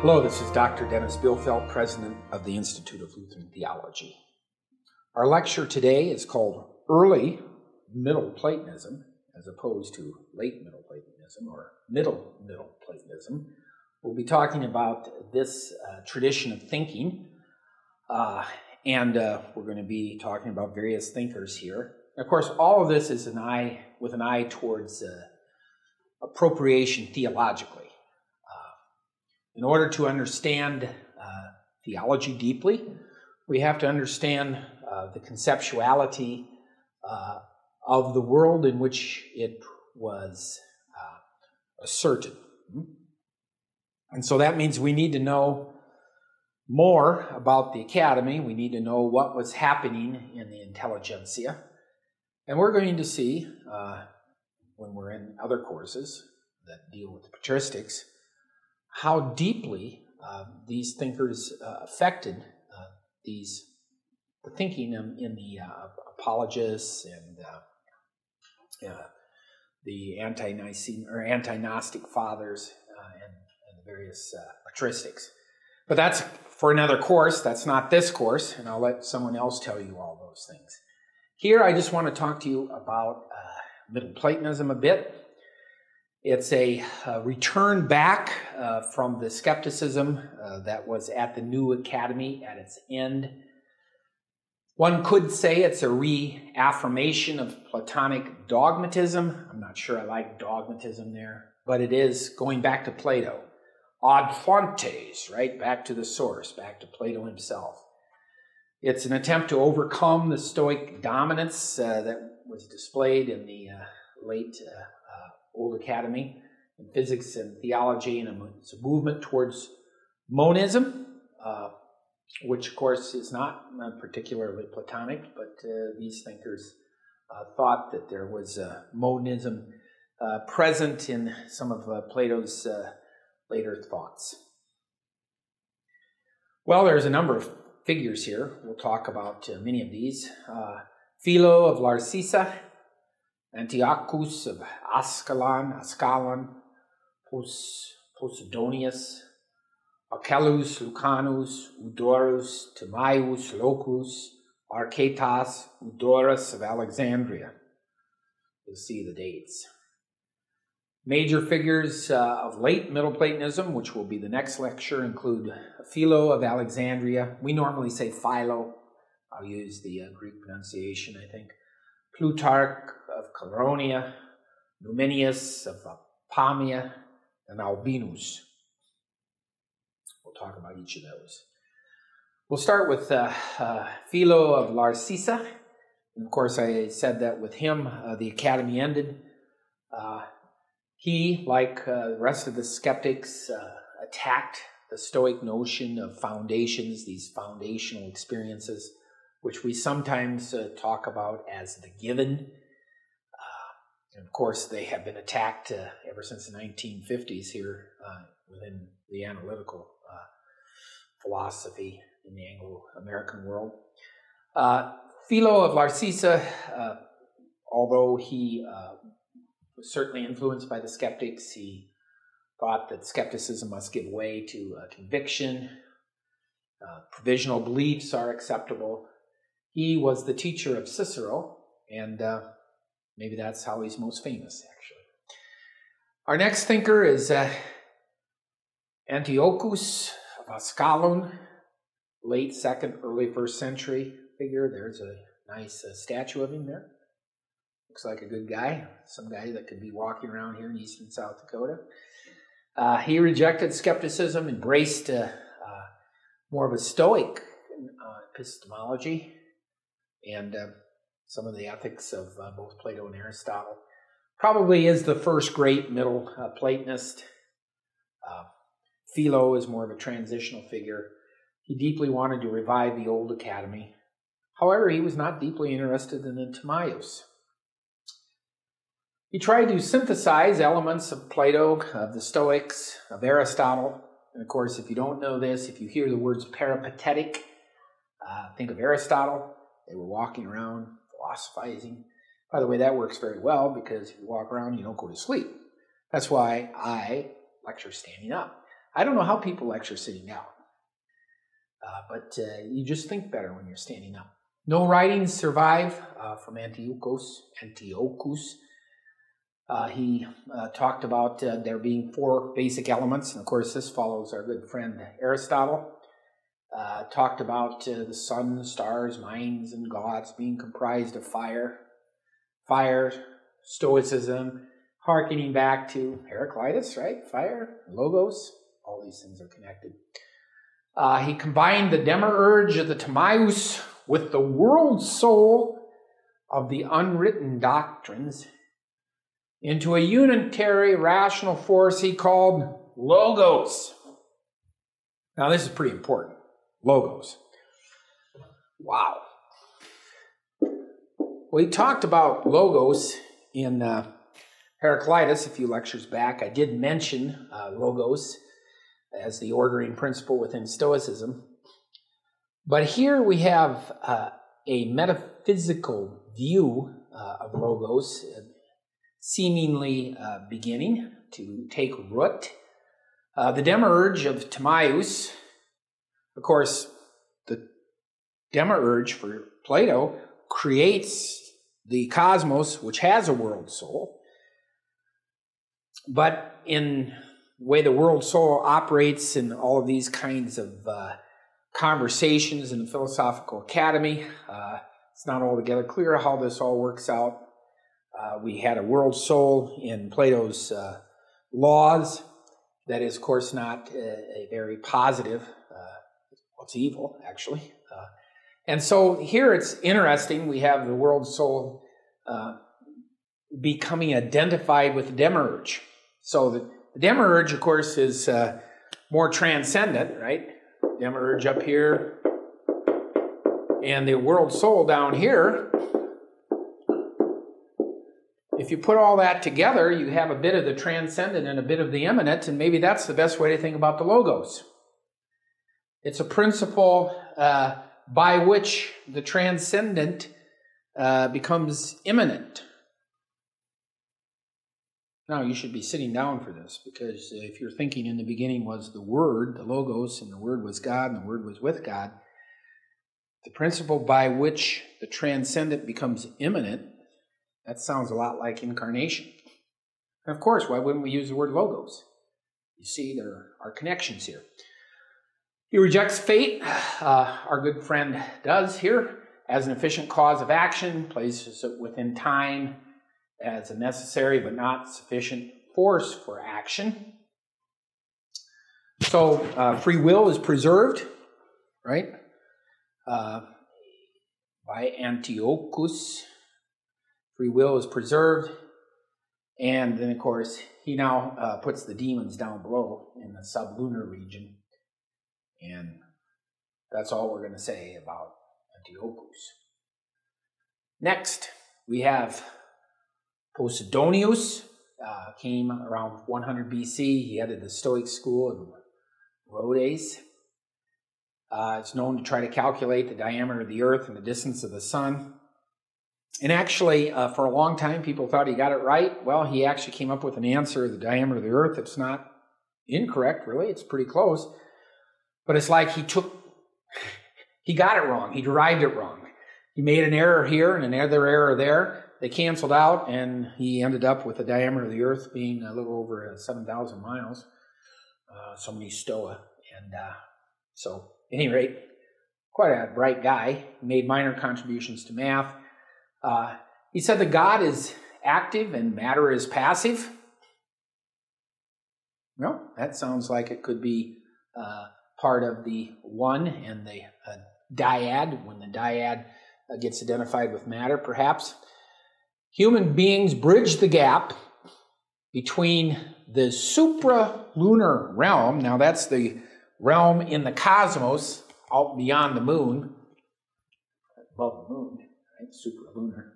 Hello, this is Dr. Dennis Bielfeldt, President of the Institute of Lutheran Theology. Our lecture today is called Early Middle Platonism, as opposed to Late Middle Platonism or Middle Platonism. We'll be talking about this tradition of thinking, and we're going to be talking about various thinkers here. And of course, all of this is with an eye towards appropriation theologically. In order to understand theology deeply, we have to understand the conceptuality of the world in which it was asserted. And so that means we need to know more about the academy. We need to know what was happening in the intelligentsia. And we're going to see, when we're in other courses that deal with patristics, how deeply these thinkers affected the thinking in the apologists and the anti-Nicene or anti-Gnostic fathers and the various patristics. But that's for another course. That's not this course, and I'll let someone else tell you all those things. Here, I just want to talk to you about Middle Platonism a bit. It's a return back from the skepticism that was at the new academy at its end. One could say it's a reaffirmation of Platonic dogmatism. I'm not sure I like dogmatism there, but it is going back to Plato. Ad fontes, right? Back to the source, back to Plato himself. It's an attempt to overcome the Stoic dominance that was displayed in the late Old Academy in physics and theology, and it's a movement towards monism, which of course is not particularly Platonic, but these thinkers thought that there was monism present in some of Plato's later thoughts. Well, there's a number of figures here. We'll talk about many of these. Philo of Larcissa, Antiochus of Ascalon, Posidonius, Acellus, Lucanus, Eudorus, Timaeus, Locus, Archytas, Eudorus of Alexandria. You'll see the dates. Major figures of late Middle Platonism, which will be the next lecture, include Philo of Alexandria. We normally say Philo. I'll use the Greek pronunciation, I think. Plutarch of Coronia, Numenius of Pamia, and Albinus. We'll talk about each of those. We'll start with Philo of Larcissa. And of course, I said that with him, the academy ended. He, like the rest of the skeptics, attacked the Stoic notion of foundations, these foundational experiences, which we sometimes talk about as the given. And of course, they have been attacked ever since the 1950s here within the analytical philosophy in the Anglo-American world. Philo of Larcissa, although he was certainly influenced by the skeptics, he thought that skepticism must give way to conviction. Provisional beliefs are acceptable. He was the teacher of Cicero, and maybe that's how he's most famous, actually. Our next thinker is Antiochus of Ascalon, late 2nd, early 1st century figure. There's a nice statue of him there. Looks like a good guy, some guy that could be walking around here in eastern South Dakota. He rejected skepticism, embraced more of a Stoic epistemology, and some of the ethics of both Plato and Aristotle. Probably is the first great Middle Platonist. Philo is more of a transitional figure. He deeply wanted to revive the old academy. However, he was not deeply interested in the Timaeus. He tried to synthesize elements of Plato, of the Stoics, of Aristotle. And of course, if you don't know this, if you hear the words peripatetic, think of Aristotle. They were walking around, philosophizing. By the way, that works very well because if you walk around, you don't go to sleep. That's why I lecture standing up. I don't know how people lecture sitting down, but you just think better when you're standing up. No writings survive from Antiochus. He talked about there being 4 basic elements, and of course this follows our good friend Aristotle. Talked about the sun, stars, minds, and gods being comprised of fire, Stoicism, hearkening back to Heraclitus, right? Fire, logos, all these things are connected. He combined the demiurge of the Timaeus with the world soul of the unwritten doctrines into a unitary rational force he called logos. Now this is pretty important. Logos. Wow. We talked about logos in Heraclitus a few lectures back. I did mention logos as the ordering principle within Stoicism. But here we have a metaphysical view of logos seemingly beginning to take root. The demiurge of Timaeus, of course, the demiurge for Plato creates the cosmos, which has a world soul. But in the way the world soul operates in all of these kinds of conversations in the philosophical academy, it's not altogether clear how this all works out. We had a world soul in Plato's laws. That is, of course, not a very positive, it's evil, actually. And so here it's interesting, we have the world soul becoming identified with the demiurge. So the demiurge, of course, is more transcendent, right? Demiurge up here, and the world soul down here. If you put all that together, you have a bit of the transcendent and a bit of the immanent, and maybe that's the best way to think about the logos. It's a principle by which the transcendent becomes immanent. Now, you should be sitting down for this, because if you're thinking in the beginning was the Word, the Logos, and the Word was God, and the Word was with God, the principle by which the transcendent becomes immanent, that sounds a lot like incarnation. And of course, why wouldn't we use the word logos? You see, there are connections here. He rejects fate, our good friend does here, as an efficient cause of action, places it within time as a necessary but not sufficient force for action. So free will is preserved, right? By Antiochus. Free will is preserved. And then, of course, he now puts the demons down below in the sublunar region. And that's all we're going to say about Antiochus. Next, we have Posidonius, came around 100 BC. He headed the Stoic school in Rhodes. It's known to try to calculate the diameter of the earth and the distance of the sun. And actually, for a long time, people thought he got it right. Well, he actually came up with an answer, the diameter of the earth. It's not incorrect, really. It's pretty close. But it's like he got it wrong. He derived it wrong. He made an error here and another error there. They canceled out, and he ended up with the diameter of the earth being a little over 7,000 miles. So many stoa. And so, at any rate, quite a bright guy. He made minor contributions to math. He said that God is active and matter is passive. Well, that sounds like it could be part of the one and the dyad, when the dyad gets identified with matter, perhaps. Human beings bridge the gap between the supralunar realm. Now, that's the realm in the cosmos out beyond the moon, above the moon. Right? Supralunar,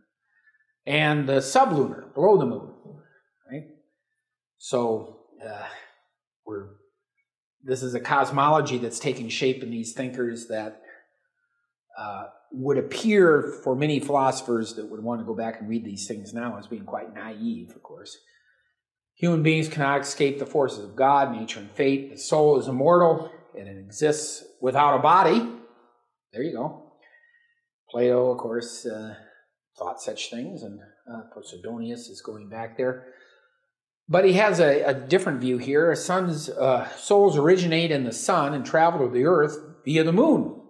and the sublunar, below the moon, right? So this is a cosmology that's taking shape in these thinkers that would appear for many philosophers that would want to go back and read these things now as being quite naive, of course. Human beings cannot escape the forces of God, nature, and fate. The soul is immortal, and it exists without a body. There you go. Plato, of course, thought such things, and Posidonius is going back there. But he has a different view here. Souls originate in the sun and travel to the earth via the moon.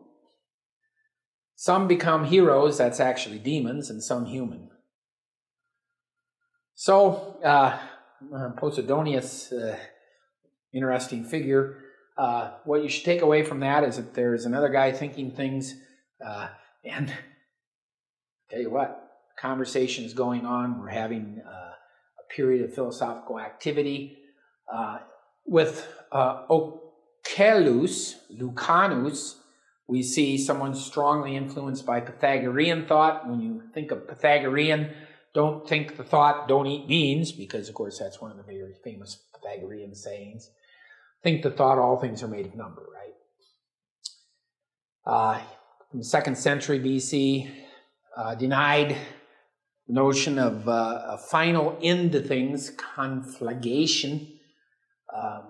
Some become heroes, that's actually demons, and some human. So, Posidonius, interesting figure. What you should take away from that is that there's another guy thinking things, and tell you what, conversation is going on. We're having a period of philosophical activity. With Ocellus, Lucanus, we see someone strongly influenced by Pythagorean thought. When you think of Pythagorean, don't think the thought, don't eat beans, because, of course, that's one of the very famous Pythagorean sayings. Think the thought, all things are made of number, right? In the 2nd century BC, denied the notion of a final end to things, conflagration,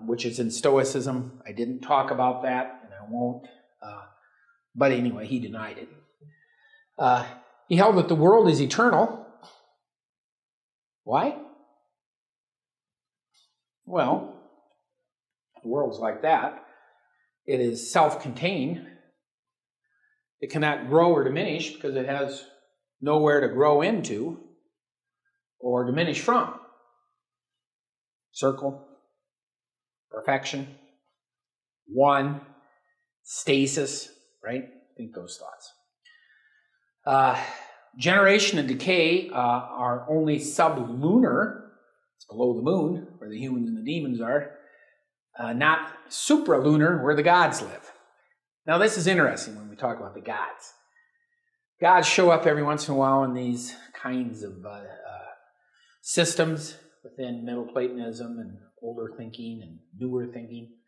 which is in Stoicism. I didn't talk about that, and I won't. But anyway, he denied it. He held that the world is eternal. Why? Well, the world's like that. It is self-contained. It cannot grow or diminish because it has nowhere to grow into or diminish from. Circle, perfection, one, stasis, right? Think those thoughts. Generation and decay are only sublunar. It's below the moon, where the humans and the demons are. Not supralunar, where the gods live. Now, this is interesting when we talk about the gods. Gods show up every once in a while in these kinds of systems within Middle Platonism and older thinking and newer thinking,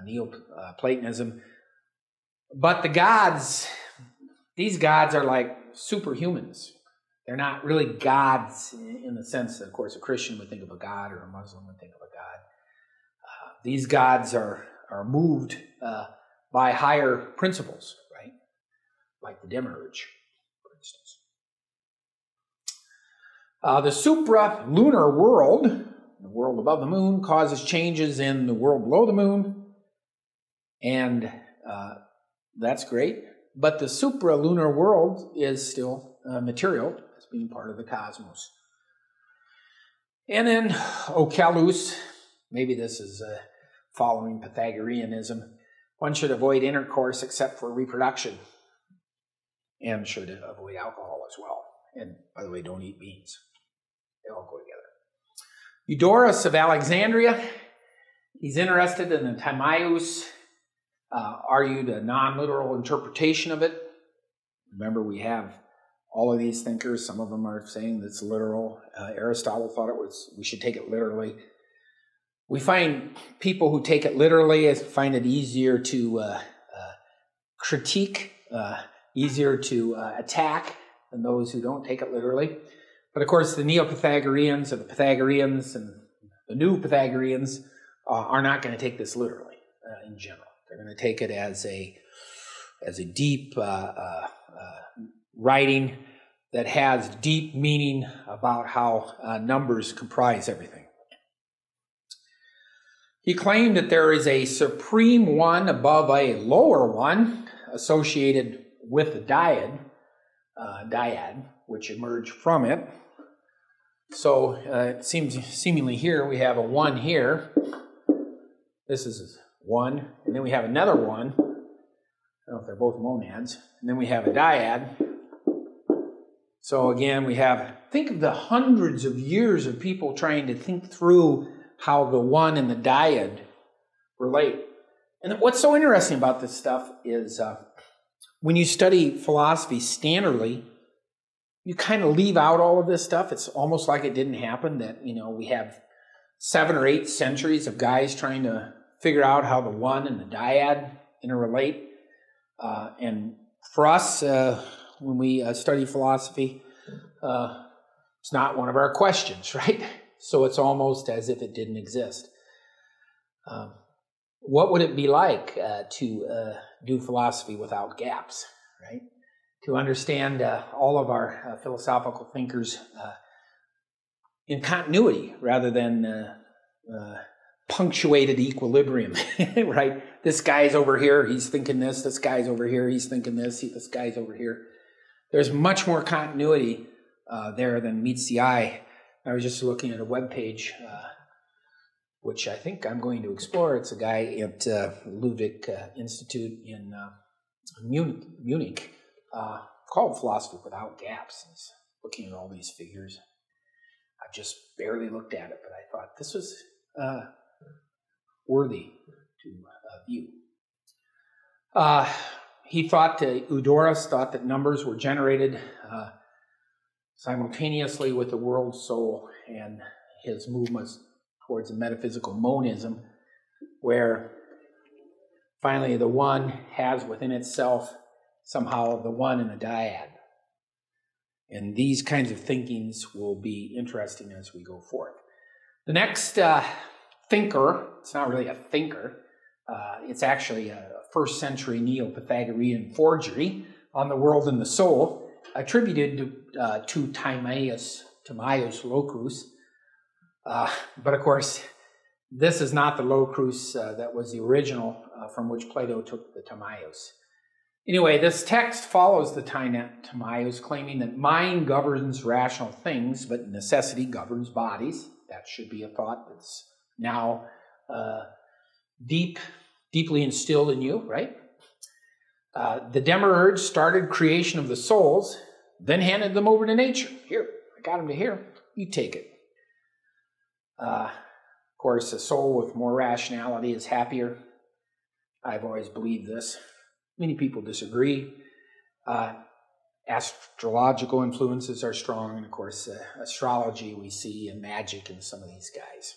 Neoplatonism. But the gods, these gods are like superhumans. They're not really gods in the sense that, of course, a Christian would think of a god or a Muslim would think of a god. These gods are moved by higher principles, right? Like the demiurge, for instance. The supralunar world, the world above the moon, causes changes in the world below the moon, and that's great. But the supralunar world is still material as being part of the cosmos. And then Ocellus, maybe this is following Pythagoreanism, one should avoid intercourse except for reproduction and should avoid alcohol as well. And by the way, don't eat beans. They all go together. Eudorus of Alexandria, he's interested in the Timaeus, argued a non-literal interpretation of it. Remember, we have all of these thinkers. Some of them are saying that it's literal. Aristotle thought we should take it literally. We find people who take it literally find it easier to critique, easier to attack than those who don't take it literally. But of course, the Neo-Pythagoreans or the Pythagoreans and the new Pythagoreans are not going to take this literally in general. They're going to take it as a deep writing that has deep meaning about how numbers comprise everything. He claimed that there is a supreme one above a lower one associated with the dyad, which emerged from it. So it seems seemingly here we have a one here. This is one, and then we have another one. I don't know if they're both monads. And then we have a dyad. So again, we have, think of the hundreds of years of people trying to think through how the one and the dyad relate. And what's so interesting about this stuff is when you study philosophy standardly, you kind of leave out all of this stuff. It's almost like it didn't happen, that, we have 7 or 8 centuries of guys trying to figure out how the one and the dyad interrelate. And for us, when we study philosophy, it's not one of our questions, right? so it's almost as if it didn't exist. What would it be like to do philosophy without gaps, right? To understand all of our philosophical thinkers in continuity rather than punctuated equilibrium, right? This guy's over here, he's thinking this guy's over here, he's thinking this guy's over here. There's much more continuity there than meets the eye. I was just looking at a webpage, which I think I'm going to explore. It's a guy at Ludwig Institute in Munich called Philosophy Without Gaps. He's looking at all these figures. I've just barely looked at it, but I thought this was worthy to view. He thought, Eudorus thought that numbers were generated simultaneously with the world soul, and his movements towards a metaphysical monism, where finally the one has within itself somehow the one in a dyad. And these kinds of thinkings will be interesting as we go forth. The next thinker, it's not really a thinker, it's actually a first century Neo-Pythagorean forgery on the world and the soul, attributed to Timaeus Locrus. But of course, this is not the Locrus that was the original from which Plato took the Timaeus. Anyway, this text follows the Timaeus, claiming that mind governs rational things, but necessity governs bodies. That should be a thought that's now deeply instilled in you, right? The Demiurge started creation of the souls, then handed them over to nature. Here, I got them to here. You take it. Of course, a soul with more rationality is happier. I've always believed this. Many people disagree. Astrological influences are strong, and of course, astrology we see, and magic in some of these guys.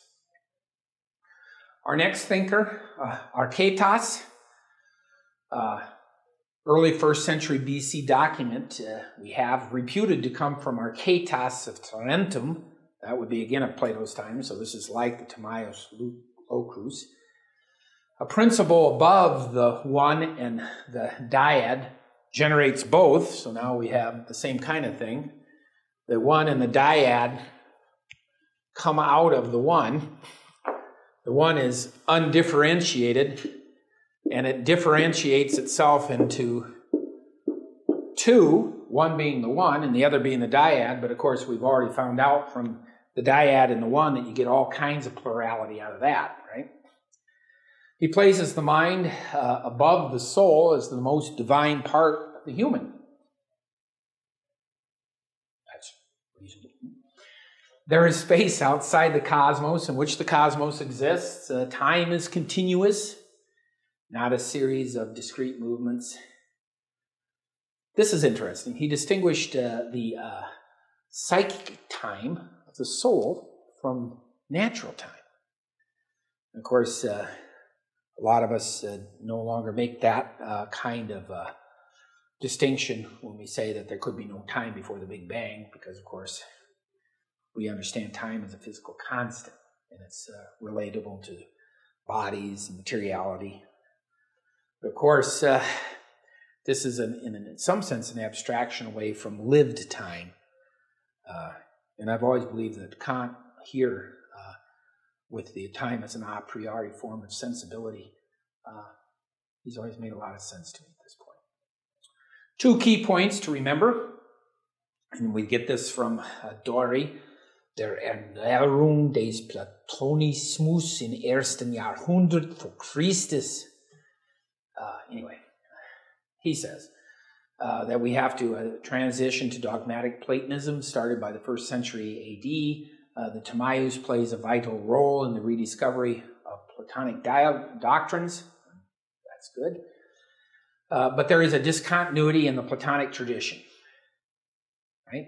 Our next thinker, Archytas, early 1st century BC document we have reputed to come from Archytas of Tarentum. That would be again of Plato's time, so this is like the Timaeus Locrus. A principle above the one and the dyad generates both, so now we have the same kind of thing. The one and the dyad come out of the one. The one is undifferentiated, and it differentiates itself into two, one being the one and the other being the dyad, but of course we've already found out from the dyad and the one that you get all kinds of plurality out of that, right? He places the mind above the soul as the most divine part of the human. That's reasonable. There is space outside the cosmos in which the cosmos exists. Time is continuous, not a series of discrete movements. This is interesting. He distinguished the psychic time of the soul from natural time. Of course, a lot of us no longer make that kind of distinction when we say that there could be no time before the Big Bang, because, of course, we understand time as a physical constant, and it's relatable to bodies and materiality. But of course, this is, in some sense, an abstraction away from lived time. And I've always believed that Kant here, with the time as an a priori form of sensibility, he's always made a lot of sense to me at this point. Two key points to remember, and we get this from Dori, der Erneuerung des Platonismus im ersten Jahrhundert vor Christus. Anyway, he says that we have to transition to dogmatic Platonism started by the 1st century AD. The Timaeus plays a vital role in the rediscovery of Platonic doctrines. That's good. But there is a discontinuity in the Platonic tradition, right?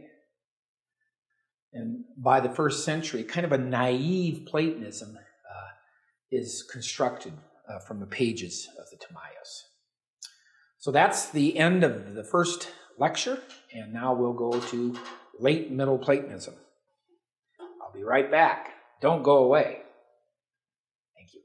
And by the 1st century, kind of a naive Platonism is constructed from the pages of the Timaeus. So that's the end of the first lecture, and now we'll go to late Middle Platonism. I'll I'll be right back. Don't go away. Thank you.